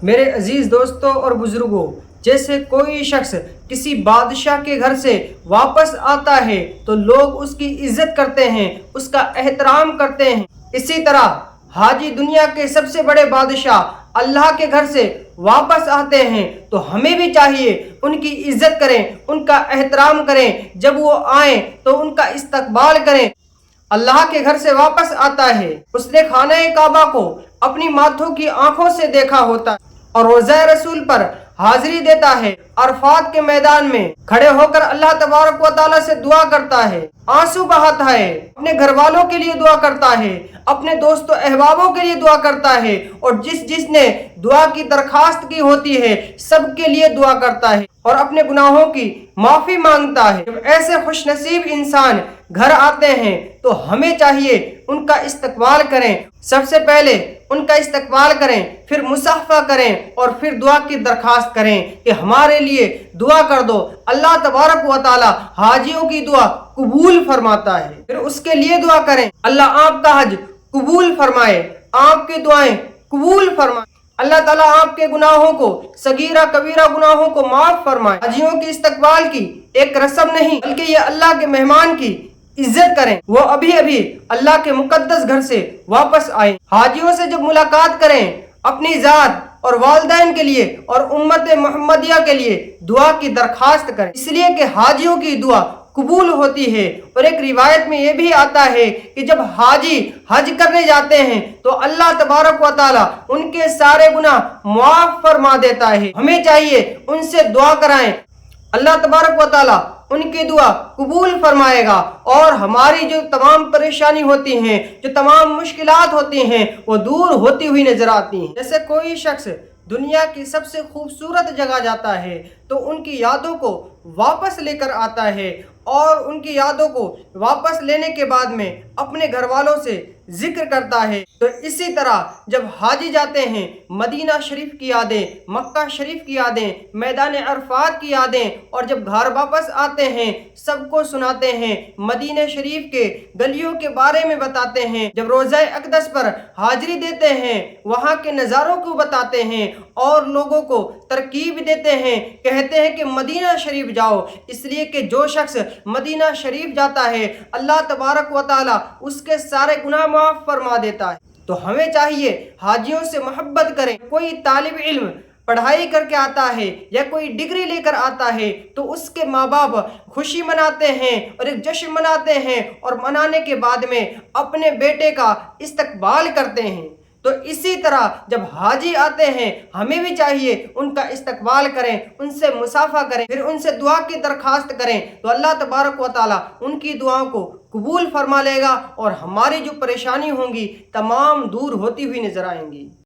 میرے عزیز دوستوں اور بزرگوں، جیسے کوئی شخص کسی بادشاہ کے گھر سے واپس آتا ہے تو لوگ اس کی عزت کرتے ہیں، اس کا احترام کرتے ہیں۔ اسی طرح حاجی دنیا کے سب سے بڑے بادشاہ اللہ کے گھر سے واپس آتے ہیں تو ہمیں بھی چاہیے ان کی عزت کریں، ان کا احترام کریں۔ جب وہ آئیں تو ان کا استقبال کریں۔ اللہ کے گھر سے واپس آتا ہے، اس نے خانہ کعبہ کو اپنی ماتھوں کی آنکھوں سے دیکھا ہوتا ہے اور روضہ رسول پر حاضری دیتا ہے، عرفات کے میدان میں کھڑے ہو کر اللہ تبارک و تعالیٰ سے دعا کرتا ہے، آنسو بہاتا ہے، اپنے گھر والوں کے لیے دعا کرتا ہے، اپنے دوست و احبابوں کے لیے دعا کرتا ہے، اور جس نے دعا کی درخواست کی ہوتی ہے سب کے لیے دعا کرتا ہے اور اپنے گناہوں کی معافی مانگتا ہے۔ جب ایسے خوش نصیب انسان گھر آتے ہیں تو ہمیں چاہیے ان کا استقبال کریں۔ سب سے پہلے ان کا استقبال کریں، پھر مصافحہ کریں اور پھر دعا کی درخواست کریں کہ ہمارے لیے دعا کر دو۔ اللہ تبارک و تعالی حاجیوں کی دعا قبول فرماتا ہے، پھر اس کے لیے دعا کریں اللہ آپ کا حج قبول فرمائے، آپ کی دعائیں قبول فرمائے، اللہ تعالیٰ آپ کے گناہوں کو، صغیرہ کبیرہ گناہوں کو معاف فرمائے۔ حاجیوں کے استقبال کی ایک رسم نہیں بلکہ یہ اللہ کے مہمان کی عزت کریں۔ وہ ابھی اللہ کے مقدس گھر سے واپس آئیں۔ حاجیوں سے جب ملاقات کریں اپنی ذات اور والدین کے لیے اور امت محمدیہ کے لیے دعا کی درخواست کریں، اس لیے کہ حاجیوں کی دعا قبول ہوتی ہے۔ اور ایک روایت میں یہ بھی آتا ہے کہ جب حاجی حج کرنے جاتے ہیں تو اللہ تبارک و تعالی ان کے سارے گناہ معاف فرما دیتا ہے۔ ہمیں چاہیے ان سے دعا کرائیں، اللہ تبارک و تعالی ان کی دعا قبول فرمائے گا اور ہماری جو تمام پریشانی ہوتی ہیں، جو تمام مشکلات ہوتی ہیں، وہ دور ہوتی ہوئی نظر آتی ہیں۔ جیسے کوئی شخص دنیا کی سب سے خوبصورت جگہ جاتا ہے تو ان کی یادوں کو واپس لے کر آتا ہے، اور ان کی یادوں کو واپس لینے کے بعد میں اپنے گھر والوں سے ذکر کرتا ہے۔ تو اسی طرح جب حاجی جاتے ہیں مدینہ شریف کی یادیں، مکہ شریف کی یادیں، میدان عرفات کی یادیں، اور جب گھر واپس آتے ہیں سب کو سناتے ہیں، مدینہ شریف کے گلیوں کے بارے میں بتاتے ہیں، جب روضہ اقدس پر حاضری دیتے ہیں وہاں کے نظاروں کو بتاتے ہیں اور لوگوں کو ترغیب دیتے ہیں، کہتے ہیں کہ مدینہ شریف جاؤ، اس لیے کہ جو شخص مدینہ شریف جاتا ہے اللہ تبارک و تعالی اس کے سارے گناہ معاف فرما دیتا ہے۔ تو ہمیں چاہیے حاجیوں سے محبت کریں۔ کوئی طالب علم پڑھائی کر کے آتا ہے یا کوئی ڈگری لے کر آتا ہے تو اس کے ماں باپ خوشی مناتے ہیں اور ایک جشن مناتے ہیں، اور منانے کے بعد میں اپنے بیٹے کا استقبال کرتے ہیں۔ تو اسی طرح جب حاجی آتے ہیں ہمیں بھی چاہیے ان کا استقبال کریں، ان سے مصافحہ کریں، پھر ان سے دعا کی درخواست کریں تو اللہ تبارک و تعالی ان کی دعاؤں کو قبول فرما لے گا اور ہماری جو پریشانی ہوں گی تمام دور ہوتی ہوئی نظر آئیں گی۔